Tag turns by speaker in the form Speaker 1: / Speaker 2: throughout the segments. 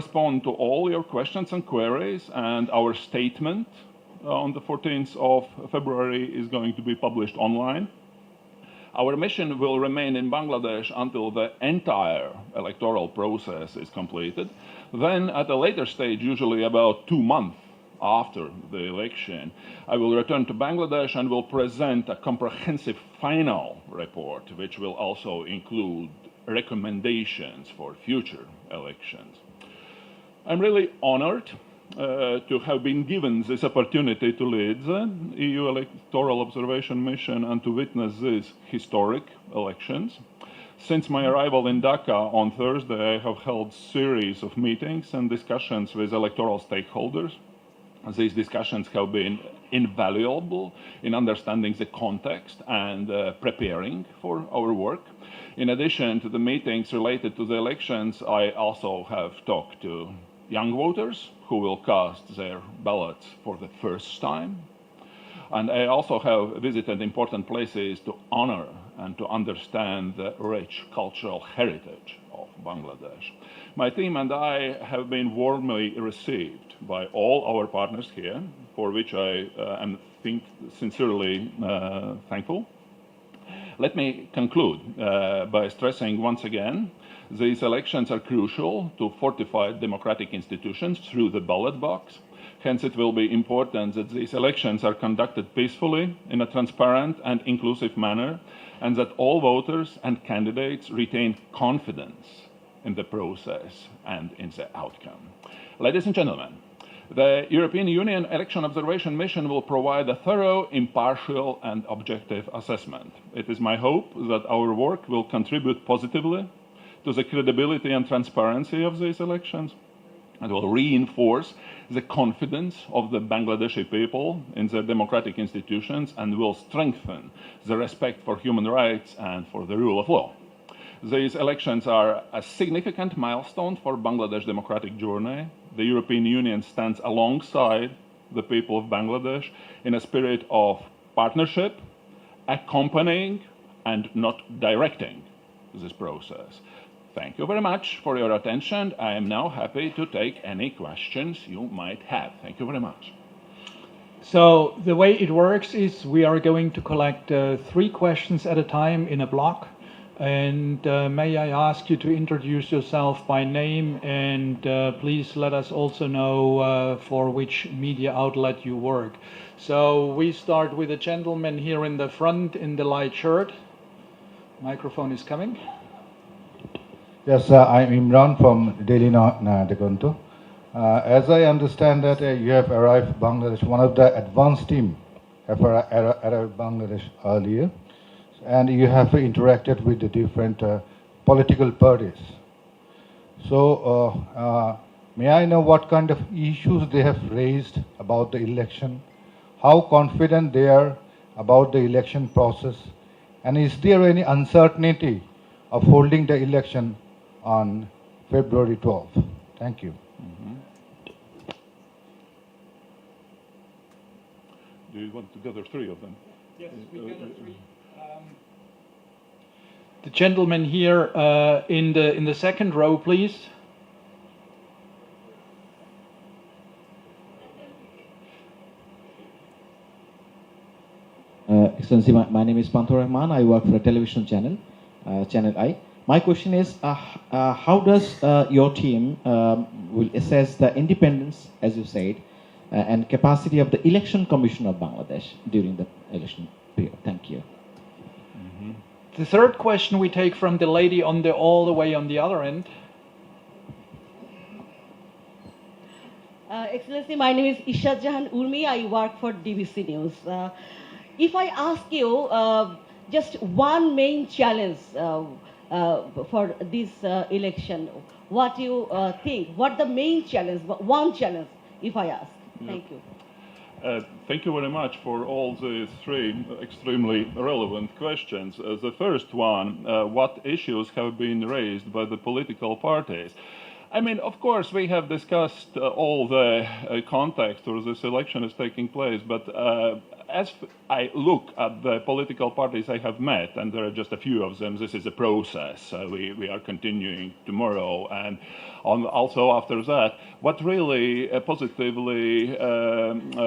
Speaker 1: respond to all your questions and queries, and our statement on the 14th of February is going to be published online. Our mission will remain in Bangladesh until the entire electoral process is completed. Then, at a later stage, usually about 2 months after the election, I will return to Bangladesh and will present a comprehensive final report, which will also include recommendations for future elections. I'm really honored to have been given this opportunity to lead the EU electoral observation mission and to witness these historic elections. Since my arrival in Dhaka on Thursday, I have held a series of meetings and discussions with electoral stakeholders. These discussions have been invaluable in understanding the context and preparing for our work. In addition to the meetings related to the elections, I also have talked to young voters who will cast their ballots for the first time. And I also have visited important places to honor and to understand the rich cultural heritage of Bangladesh. My team and I have been warmly received by all our partners here, for which I am sincerely thankful. Let me conclude by stressing once again, these elections are crucial to fortify democratic institutions through the ballot box. Hence, it will be important that these elections are conducted peacefully, in a transparent and inclusive manner, and that all voters and candidates retain confidence in the process and in the outcome. Ladies and gentlemen, the European Union Election Observation Mission will provide a thorough, impartial, and objective assessment. It is my hope that our work will contribute positively to the credibility and transparency of these elections, and will reinforce the confidence of the Bangladeshi people in their democratic institutions, and will strengthen the respect for human rights and for the rule of law. These elections are a significant milestone for Bangladesh's democratic journey. The European Union stands alongside the people of Bangladesh in a spirit of partnership, accompanying and not directing this process. Thank you very much for your attention. I am now happy to take any questions you might have. Thank you very much.
Speaker 2: So the way it works is we are going to collect 3 questions at a time in a block. And may I ask you to introduce yourself by name, and please let us also know for which media outlet you work. So we start with a gentleman here in the front in the light shirt. Microphone is coming.
Speaker 3: Yes, I'm Imran from Daily Degonto. As I understand that you have arrived Bangladesh, one of the advanced team have arrived Bangladesh earlier, and you have interacted with the different political parties. So may I know what kind of issues they have raised about the election, how confident they are about the election process, and is there any uncertainty of holding the election on February 12th? Thank you.
Speaker 1: Do you want to gather 3 of them?
Speaker 2: Yes, we gather 3. The gentleman here in the second row, please.
Speaker 4: Excellency, my name is Panthur Rahman. I work for a television channel, Channel I. My question is, how does your team will assess the independence, as you said, and capacity of the Election Commission of Bangladesh during the election period? Thank you.
Speaker 2: The third question we take from the lady on all the way on the other end.
Speaker 5: Excellency, my name is Ishad Jahan Urmi. I work for DBC News. If I ask you just one main challenge for this election, what do you think? What the main challenge? One challenge, if I ask. Thank you.
Speaker 1: Thank you very much for all the 3 extremely relevant questions. The first one, what issues have been raised by the political parties? I mean, of course, we have discussed all the context where this election is taking place, but as I look at the political parties I have met, and there are just a few of them, this is a process. We are continuing tomorrow, and also after that, what really positively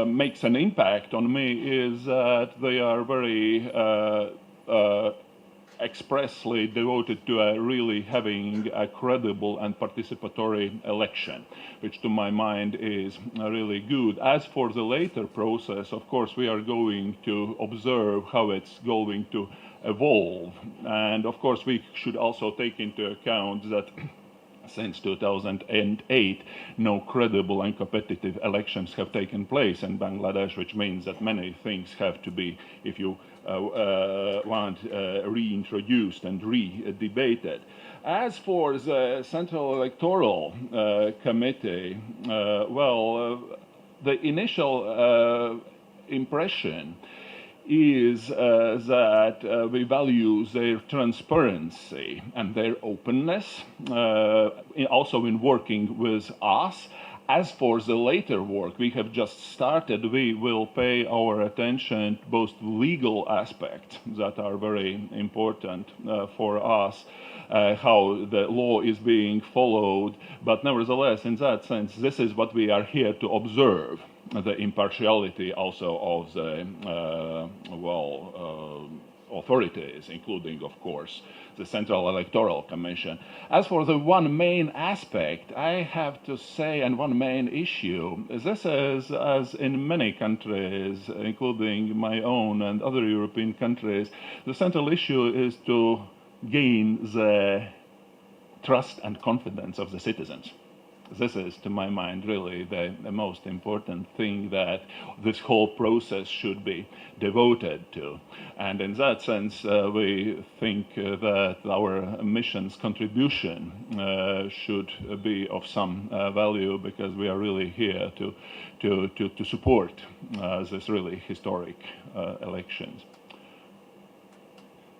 Speaker 1: makes an impact on me is that they are very expressly devoted to really having a credible and participatory election, which to my mind is really good. As for the later process, of course, we are going to observe how it's going to evolve. And of course, we should also take into account that since 2008, no credible and competitive elections have taken place in Bangladesh, which means that many things have to be, if you want, reintroduced and re-debated. As for the Central Electoral Committee, the initial impression is that we value their transparency and their openness, also in working with us. As for the later work we have just started, we will pay our attention to both legal aspects that are very important for us, how the law is being followed, but nevertheless, in that sense, this is what we are here to observe. The impartiality also of the authorities, including, of course, the Central Electoral Commission. As for the one main aspect, I have to say, and one main issue, this is, as in many countries, including my own and other European countries, the central issue is to gain the trust and confidence of the citizens. This is, to my mind, really the most important thing that this whole process should be devoted to. And in that sense, we think that our mission's contribution should be of some value, because we are really here to support this really historic elections.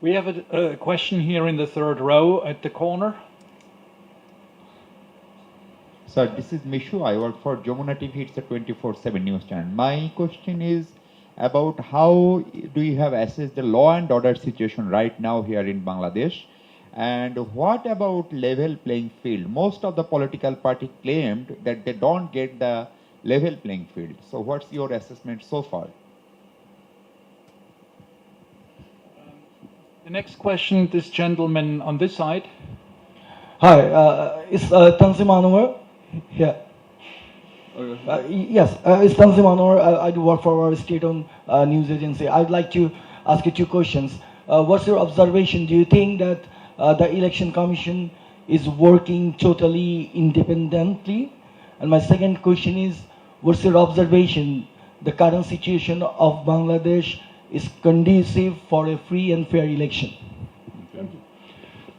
Speaker 2: We have a question here in the third row at the corner.
Speaker 6: Sir, this is Mishu. I work for Jamuna TV. It's a 24/7 news channel. My question is about how do you have assessed the law and order situation right now here in Bangladesh? And what about level playing field? Most of the political party claimed that they don't get the level playing field. So what's your assessment so far?
Speaker 2: The next question, this gentleman on this side.
Speaker 7: Hi, it's Tanzim Anwar. Yeah. Yes, it's Tanzim Anwar. I do work for our state-owned news agency. I'd like to ask you two questions. What's your observation? Do you think that the election commission is working totally independently? And my second question is, what's your observation? The current situation of Bangladesh is conducive for a free and fair election. Thank you.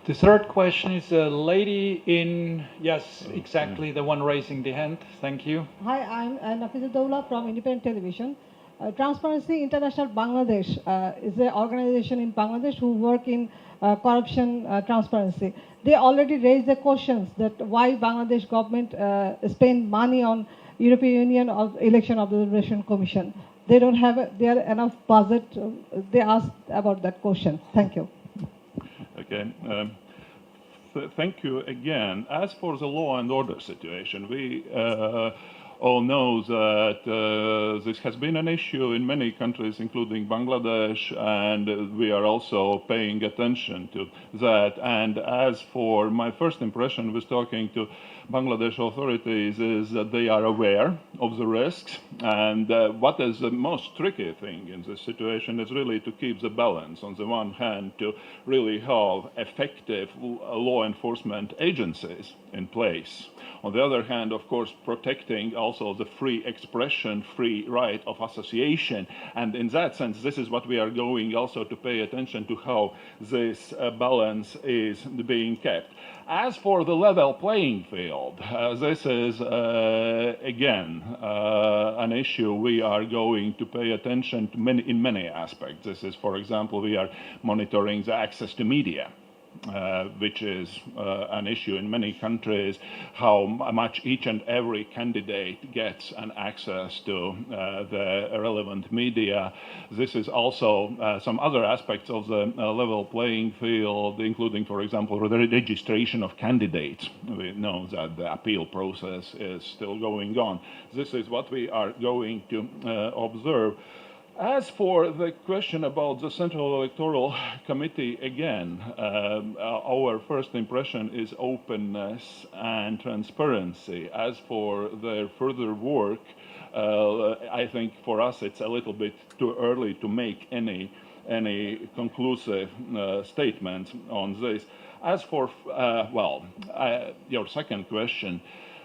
Speaker 2: The third question is a lady in, yes, exactly, the one raising the hand. Thank you.
Speaker 8: Hi, I'm Nafiza Doula from Independent Television. Transparency International Bangladesh is an organization in Bangladesh who work in corruption transparency. They already raised the questions that why Bangladesh government spend money on European Union of Election Observation Commission. They don't have enough budget. They asked about that question. Thank you.
Speaker 1: Okay. Thank you again. As for the law and order situation, we all know that this has been an issue in many countries, including Bangladesh, and we are also paying attention to that. And as for my first impression with talking to Bangladesh authorities is that they are aware of the risks, and what is the most tricky thing in this situation is really to keep the balance. On the one hand, to really have effective law enforcement agencies in place. On the other hand, of course, protecting also the free expression, free right of association. And in that sense, this is what we are going also to pay attention to, how this balance is being kept. As for the level playing field, this is, again, an issue we are going to pay attention to in many aspects. This is, for example, we are monitoring the access to media. which is an issue in many countries, how much each and every candidate gets an access to the relevant media. This is also some other aspects of the level playing field, including, for example, the registration of candidates. We know that the appeal process is still going on. This is what we are going to observe. As for the question about the Central Electoral Committee, again, our first impression is openness and transparency. As for their further work, I think for us it's a little bit too early to make any conclusive statements on this. As for, your second question,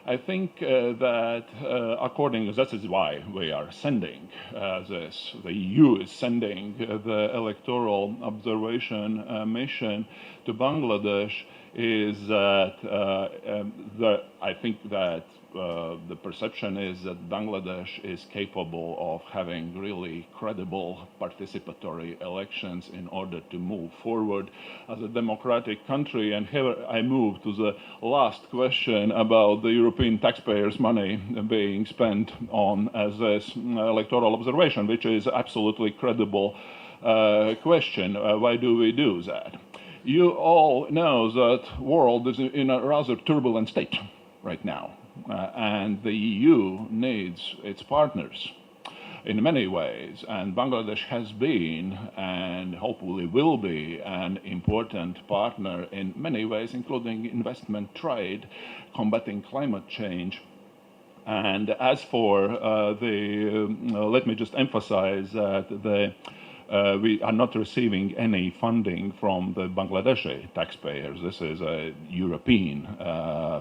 Speaker 1: I think that that is why we are sending this. The EU is sending the electoral observation mission to Bangladesh. Is that I think that the perception is that Bangladesh is capable of having really credible participatory elections in order to move forward as a democratic country. And here I move to the last question about the European taxpayers' money being spent on as this electoral observation, which is absolutely credible question. Why do we do that? You all know that the world is in a rather turbulent state right now. And the EU needs its partners in many ways, and Bangladesh has been and hopefully will be an important partner in many ways, including investment, trade, combating climate change. And as for let me just emphasize that we are not receiving any funding from the Bangladeshi taxpayers. This is a European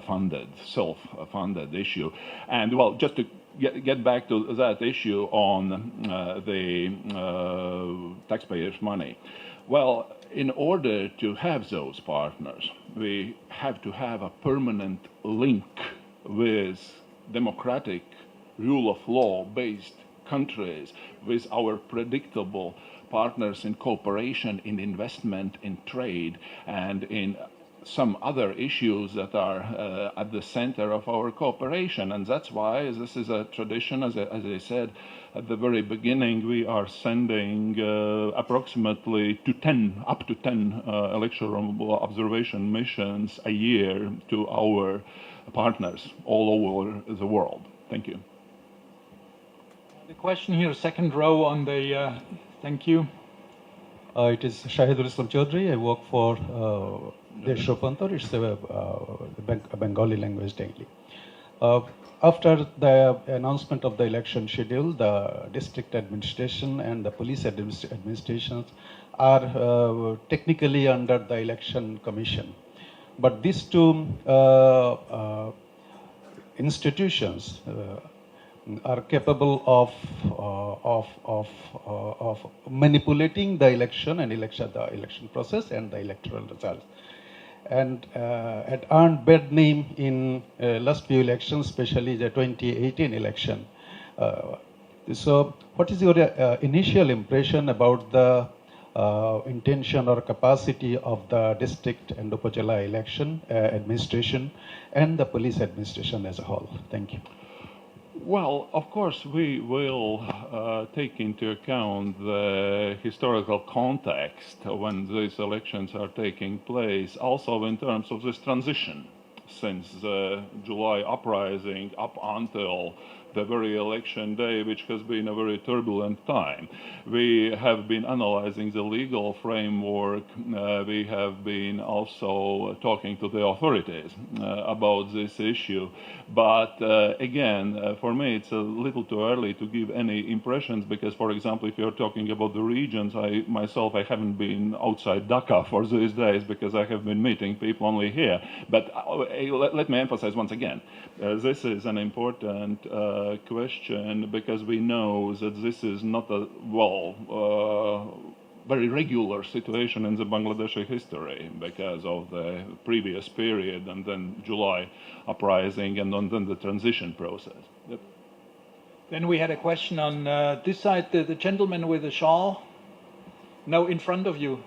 Speaker 1: funded, self-funded issue. And well, just to get back to that issue on the taxpayers' money. Well, in order to have those partners, we have to have a permanent link with democratic, rule of law based countries, with our predictable partners in cooperation, in investment, in trade, and in some other issues that are at the center of our cooperation. And that's why this is a tradition. As I said at the very beginning, we are sending approximately up to 10 electoral observation missions a year to our partners all over the world. Thank you.
Speaker 2: The question here, second row on the, thank you.
Speaker 9: It is Shahidul Islam Chaudhry. I work for Deshopantar. It's a Bengali language daily. After the announcement of the election schedule, the district administration and the police administrations are technically under the election commission. But these two institutions are capable of manipulating the election and the election process and the electoral results, and had earned bad name in last few elections, especially the 2018 election. So, what is your initial impression about the intention or capacity of the district and Upazila election administration and the police administration as a whole? Thank you.
Speaker 1: Well, of course, we will take into account the historical context when these elections are taking place, also in terms of this transition since the July uprising up until the very election day, which has been a very turbulent time. We have been analyzing the legal framework. We have been also talking to the authorities about this issue. But again, for me, it's a little too early to give any impressions because, for example, if you're talking about the regions, I haven't been outside Dhaka for these days because I have been meeting people only here. But let me emphasize once again, this is an important question because we know that this is not a very regular situation in the Bangladeshi history because of the previous period and then July uprising and then the transition process. Yep.
Speaker 2: Then we had a question on this side, the gentleman with the shawl. No, in front of you,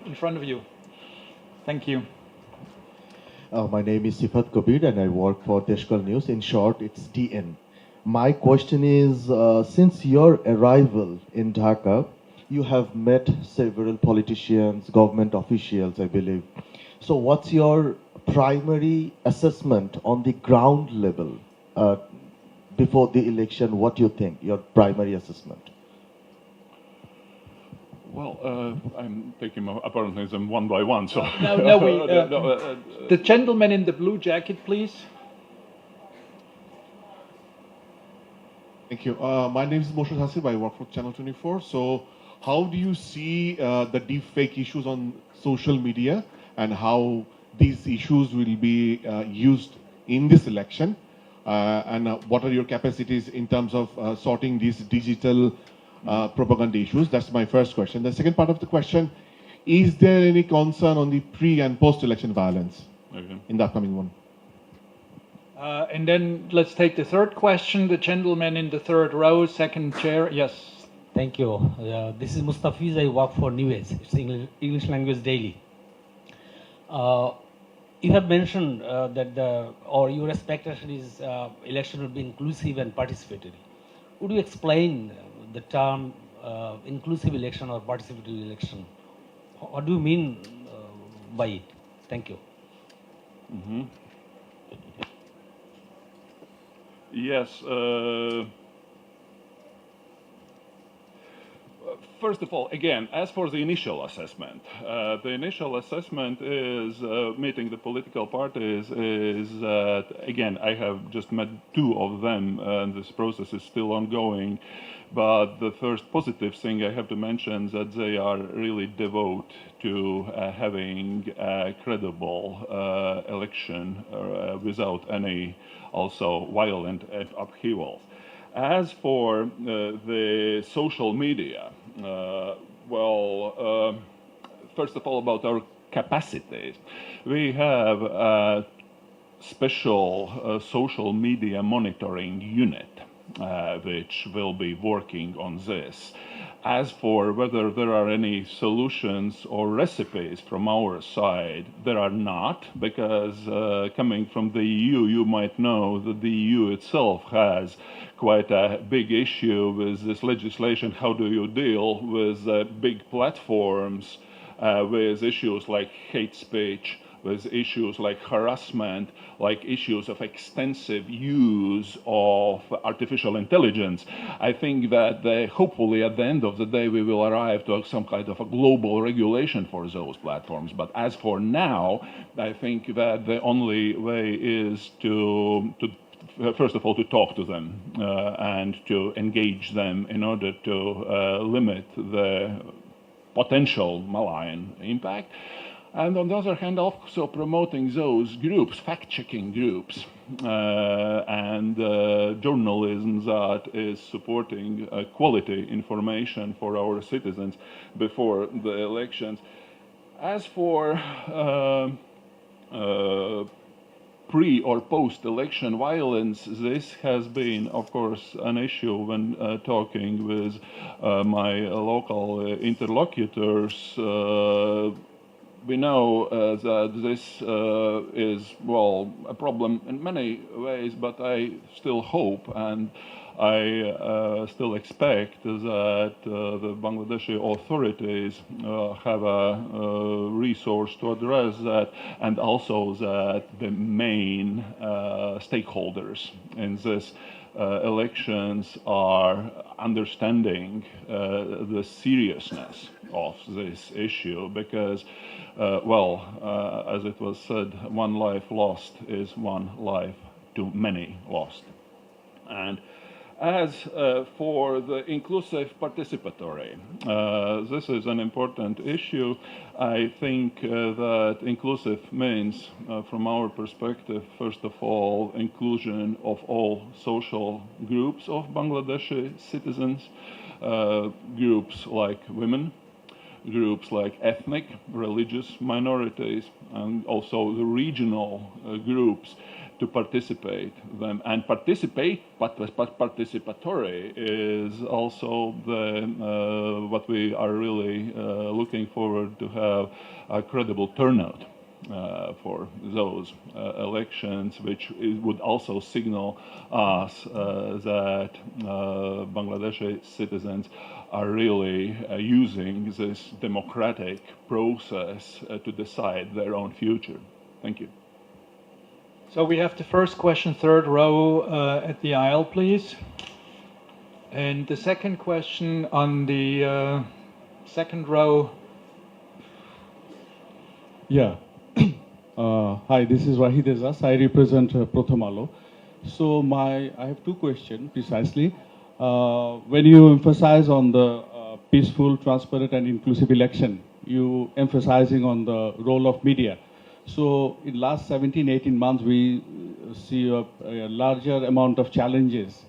Speaker 2: Thank you.
Speaker 10: My name is Sifat Kabir and I work for Deshkal News. In short, it's DN. My question is, since your arrival in Dhaka, you have met several politicians, government officials, I believe. So what's your primary assessment on the ground level before the election? What do you think, your primary assessment?
Speaker 1: Well, I'm taking apparently them one by one. So
Speaker 2: the gentleman in the blue jacket, please.
Speaker 11: Thank you. My name is Moshe Hasib. I work for Channel 24. So, how do you see the deepfake issues on social media and how these issues will be used in this election? And what are your capacities in terms of sorting these digital propaganda issues? That's my first question. The second part of the question, is there any concern on the pre and post-election violence in the upcoming one?
Speaker 2: And then let's take the third question. The gentleman in the third row, second chair. Yes.
Speaker 12: Thank you. This is Mustafiz. I work for New Age. It's English Language Daily. You have mentioned that your expectation is election will be inclusive and participatory. Would you explain the term inclusive election or participatory election? What do you mean by it? Thank you.
Speaker 1: Mm-hmm. Yes. First of all, again, as for the initial assessment is meeting the political parties is that, again, I have just met two of them and this process is still ongoing. But the first positive thing I have to mention is that they are really devoted to having a credible election without any also violent upheavals. As for the social media, first of all, about our capacities, we have a special social media monitoring unit which will be working on this. As for whether there are any solutions or recipes from our side, there are not, because coming from the EU, you might know that the EU itself has quite a big issue with this legislation. How do you deal with big platforms with issues like hate speech, with issues like harassment, like issues of extensive use of artificial intelligence? I think that hopefully at the end of the day we will arrive to some kind of a global regulation for those platforms. But as for now, I think that the only way is to first of all, to talk to them and to engage them in order to limit the potential malign impact. And on the other hand, also promoting those groups, fact-checking groups, and journalism that is supporting quality information for our citizens before the elections. As for pre or post-election violence, this has been, of course, an issue when talking with my local interlocutors. We know that this is, well, a problem in many ways, but I still hope and I still expect that the Bangladeshi authorities have a resource to address that, and also that the main stakeholders in this elections are understanding the seriousness of this issue, because as it was said, one life lost is one life too many lost. And as for the inclusive participatory, this is an important issue. I think that inclusive means, from our perspective, first of all, inclusion of all social groups of Bangladeshi citizens, groups like women, groups like ethnic, religious minorities, and also the regional groups to participate them. And participatory is also what we are really looking forward to have a credible turnout for those elections, which would also signal us that Bangladeshi citizens are really using this democratic process to decide their own future. Thank you.
Speaker 2: So we have the first question, third row at the aisle, please. And the second question on the second row.
Speaker 13: Yeah. Hi, this is Rahid Ezas. I represent Prothom Alo. So I have two questions precisely. When you emphasize on the peaceful, transparent, and inclusive election, you emphasizing on the role of media. So in last 17, 18 months, we see a larger amount of challenges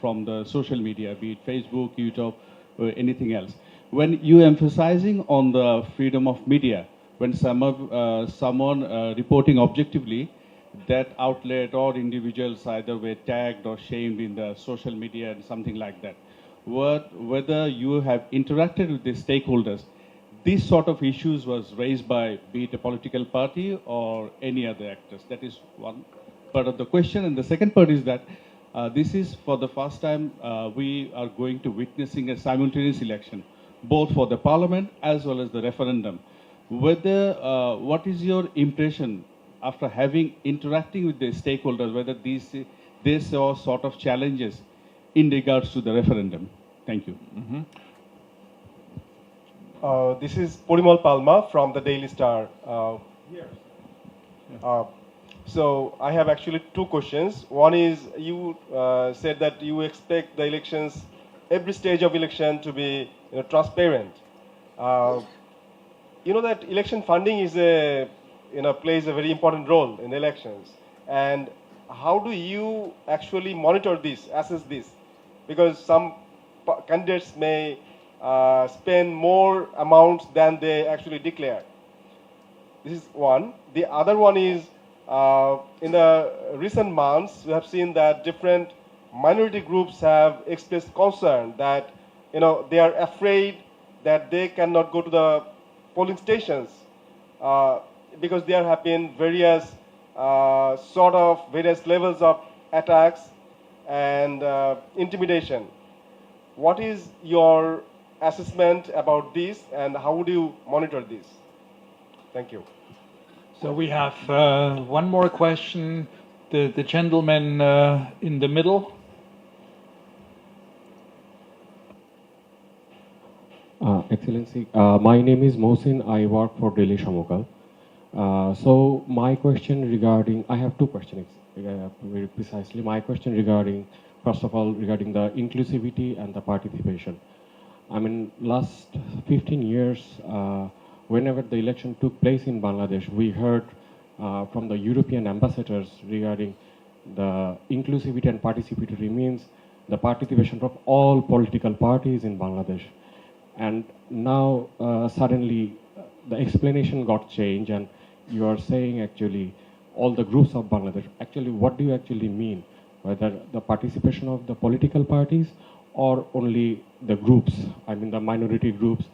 Speaker 13: from the social media, be it Facebook, YouTube, or anything else. When you emphasizing on the freedom of media, when someone reporting objectively, that outlet or individuals either were tagged or shamed in the social media and something like that. Whether you have interacted with the stakeholders, these sort of issues was raised by be it a political party or any other actors. That is one part of the question. And the second part is that this is for the first time we are going to witnessing a simultaneous election, both for the parliament as well as the referendum. Whether, what is your impression after having interacting with the stakeholders, whether these are sort of challenges in regards to the referendum? Thank you.
Speaker 1: Mm-hmm.
Speaker 14: This is Porimal Palma from the Daily Star. So I have actually two questions. One is you said that you expect the elections, every stage of election to be transparent. You know that election funding is plays a very important role in elections. And how do you actually monitor this, assess this? Because some candidates may spend more amounts than they actually declare. This is one. The other one is in the recent months, we have seen that different minority groups have expressed concern that they are afraid that they cannot go to the polling stations because there have been various various levels of attacks and intimidation. What is your assessment about this, and how would you monitor this? Thank you.
Speaker 2: So we have one more question. The gentleman in the middle.
Speaker 15: Excellency, my name is Mohsin. I work for Daily Shamokal. So my question regarding, I have two questions very precisely. My question regarding, first of all, regarding the inclusivity and the participation. I mean, last 15 years, whenever the election took place in Bangladesh, we heard from the European ambassadors regarding the inclusivity and participatory means the participation of all political parties in Bangladesh. And now suddenly the explanation got changed, and you are saying actually all the groups of Bangladesh. Actually, what do you actually mean? Whether the participation of the political parties or only the groups, I mean the minority groups